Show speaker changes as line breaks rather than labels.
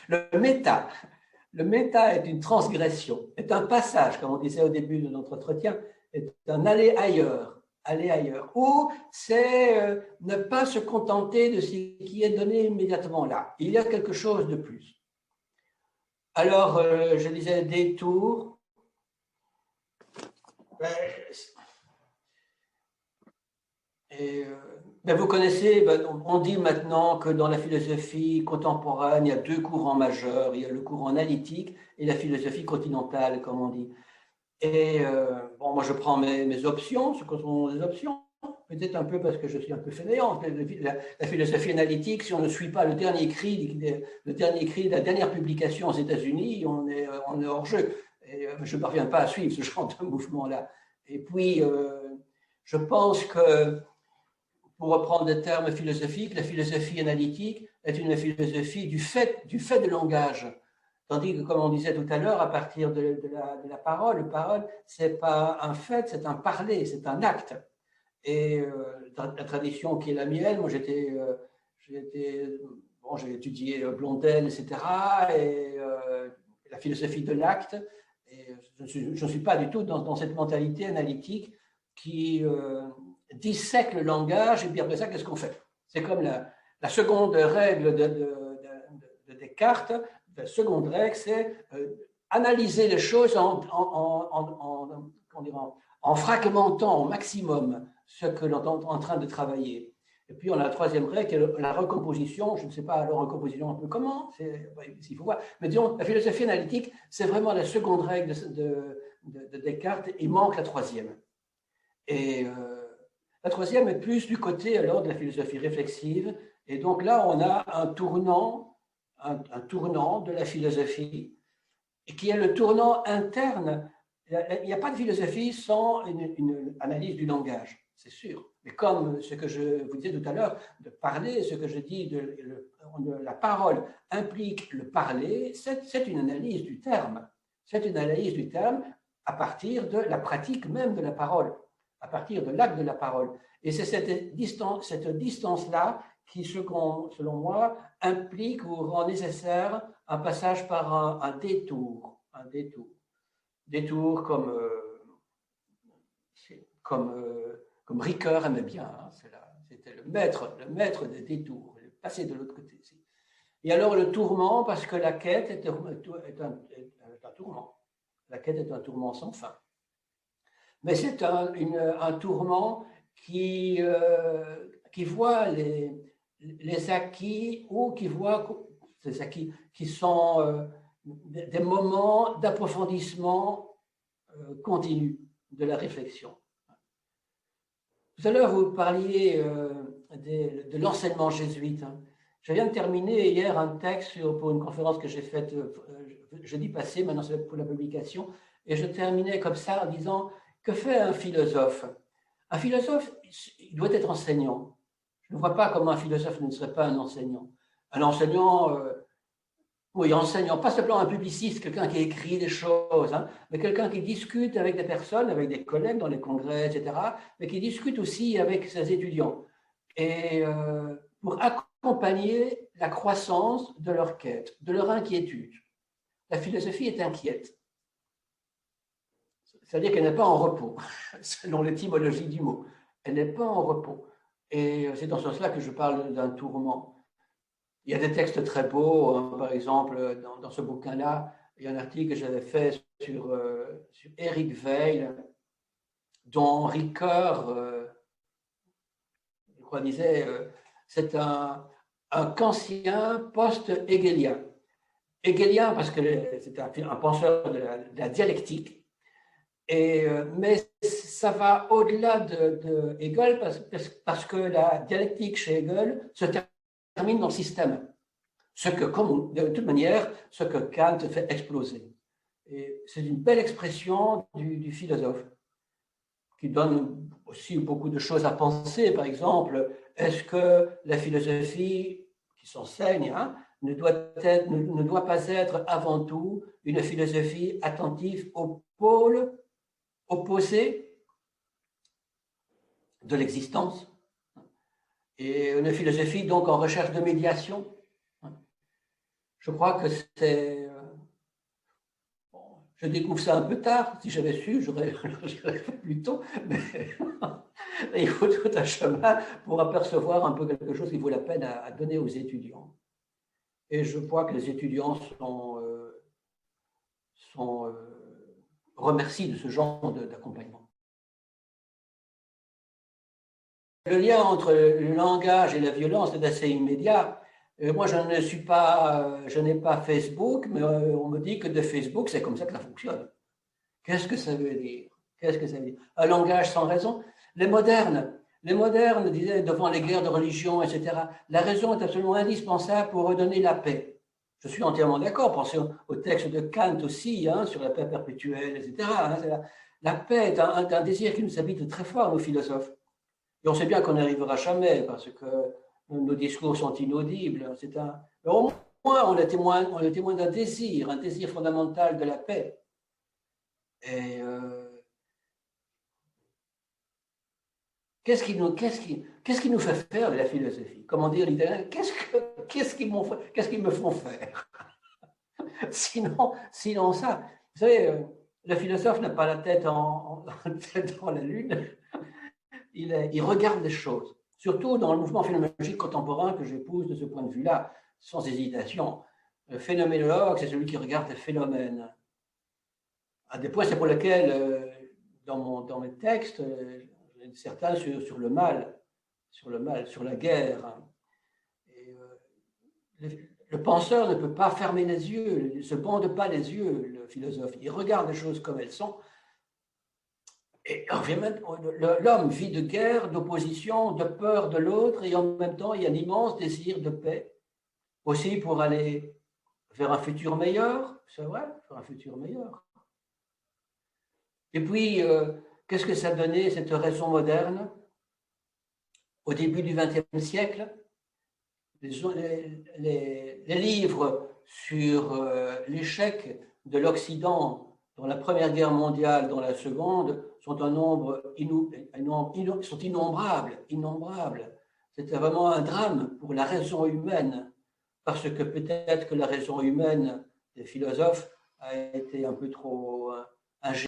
Le méta. Le méta est une transgression, est un passage, comme on disait au début de notre entretien, est un aller ailleurs, ou c'est ne pas se contenter de ce qui est donné immédiatement là. Il y a quelque chose de plus. Alors, je disais détour. Vous connaissez, on dit maintenant que dans la philosophie contemporaine, il y a deux courants majeurs. Il y a le courant analytique et la philosophie continentale, comme on dit. Et moi, je prends mes options, ce que sont les options. Peut-être un peu parce que je suis un peu fainéant. La philosophie analytique, si on ne suit pas le dernier cri de la dernière publication aux États-Unis, on est hors jeu. Et je ne parviens pas à suivre ce genre de mouvement-là. Et puis, je pense que, pour reprendre des termes philosophiques, la philosophie analytique est une philosophie du fait de langage. Tandis que, comme on disait tout à l'heure, à partir de la parole, ce n'est pas un fait, c'est un parler, c'est un acte. Et dans la tradition qui est la mienne, moi j'ai étudié Blondel, etc., et la philosophie de l'acte. Et je ne suis pas du tout dans cette mentalité analytique qui dissèque le langage, et puis après ça, qu'est-ce qu'on fait? C'est comme la seconde règle de Descartes. La seconde règle, c'est analyser les choses en fragmentant au maximum ce que l'on est en train de travailler. Et puis, on a la troisième règle, qui est la recomposition. Je ne sais pas la recomposition un peu comment, s'il faut voir. Mais disons, la philosophie analytique, c'est vraiment la seconde règle de Descartes. Il manque la troisième. Et la troisième est plus du côté alors de la philosophie réflexive. Et donc là, on a un tournant de la philosophie, qui est le tournant interne. Il n'y a pas de philosophie sans une analyse du langage, c'est sûr. Mais comme ce que je vous disais tout à l'heure, de parler, ce que je dis, la parole implique le parler, c'est une analyse du terme. C'est une analyse du terme à partir de la pratique même de la parole, à partir de l'acte de la parole. Et c'est cette distance-là qui, selon moi, implique ou rend nécessaire un passage par un détour. Détour comme Ricoeur aimait bien. Hein, c'était le maître des détours, passer de l'autre côté. Et alors le tourment, parce que la quête est un tourment. La quête est un tourment sans fin. Mais c'est un tourment qui voit les acquis, ou qui voit ces acquis qui sont des moments d'approfondissement continu de la réflexion. Tout à l'heure, vous parliez de l'enseignement jésuite. Hein. Je viens de terminer hier un texte pour une conférence que j'ai faite jeudi passé, maintenant c'est pour la publication, et je terminais comme ça en disant: que fait un philosophe? Un philosophe, il doit être enseignant. Je ne vois pas comment un philosophe ne serait pas un enseignant. Un enseignant, oui, enseignant, pas simplement un publiciste, quelqu'un qui écrit des choses, hein, mais quelqu'un qui discute avec des personnes, avec des collègues dans les congrès, etc., mais qui discute aussi avec ses étudiants. Et pour accompagner la croissance de leur quête, de leur inquiétude. La philosophie est inquiète. C'est-à-dire qu'elle n'est pas en repos, selon l'étymologie du mot. Elle n'est pas en repos. Et c'est dans ce sens-là que je parle d'un tourment. Il y a des textes très beaux, hein, par exemple, dans ce bouquin-là, il y a un article que j'avais fait sur Eric Weil, dont Ricoeur, je crois, disait c'est un kantien post-hegelien. Hegelien parce que c'est un penseur de la dialectique, mais ça va au-delà de Hegel parce que la dialectique chez Hegel se termine dans le système. De toute manière, ce que Kant fait exploser. Et c'est une belle expression du philosophe qui donne aussi beaucoup de choses à penser. Par exemple, est-ce que la philosophie qui s'enseigne ne doit pas être avant tout une philosophie attentive au pôle opposé de l'existence, et une philosophie donc en recherche de médiation? Je crois que c'est... bon, je découvre ça un peu tard. Si j'avais su, j'aurais fait plus tôt. Mais il faut tout un chemin pour apercevoir un peu quelque chose qui vaut la peine à donner aux étudiants. Et je vois que les étudiants remercient de ce genre d'accompagnement. Le lien entre le langage et la violence est assez immédiat. Moi, je n'ai pas Facebook, mais on me dit que de Facebook, c'est comme ça que ça fonctionne. Qu'est-ce que ça veut dire? Qu'est-ce que ça veut dire? Un langage sans raison? Les modernes disaient devant les guerres de religion, etc., la raison est absolument indispensable pour redonner la paix. Je suis entièrement d'accord. Pensez au texte de Kant aussi, hein, sur la paix perpétuelle, etc. Hein, la paix est un désir qui nous habite très fort, nos philosophes. Et on sait bien qu'on n'arrivera jamais parce que nos discours sont inaudibles. Mais au moins, on est témoin d'un désir, un désir fondamental de la paix. Et qu'est-ce qui nous fait faire de la philosophie? Comment dire l'italien? Qu'est-ce qu'ils me font faire? Sinon ça. Vous savez, le philosophe n'a pas la tête dans la lune. Il regarde les choses, surtout dans le mouvement phénoménologique contemporain que j'épouse de ce point de vue-là, sans hésitation. Le phénoménologue, c'est celui qui regarde les phénomènes. Un des points, c'est pour lequel, dans mes textes, certains sur le mal, sur la guerre. Et, le penseur ne peut pas fermer les yeux, il ne se bande pas les yeux, le philosophe. Il regarde les choses comme elles sont. Et l'homme vit de guerre, d'opposition, de peur de l'autre, et en même temps, il y a un immense désir de paix, aussi pour aller vers un futur meilleur, c'est vrai, vers un futur meilleur. Et puis, qu'est-ce que ça donnait, cette raison moderne, au début du XXe siècle? Les livres sur l'échec de l'Occident dans la Première Guerre mondiale, dans la Seconde, sont sont innombrables. C'était vraiment un drame pour la raison humaine, parce que peut-être que la raison humaine des philosophes a été un peu trop ingénieuse.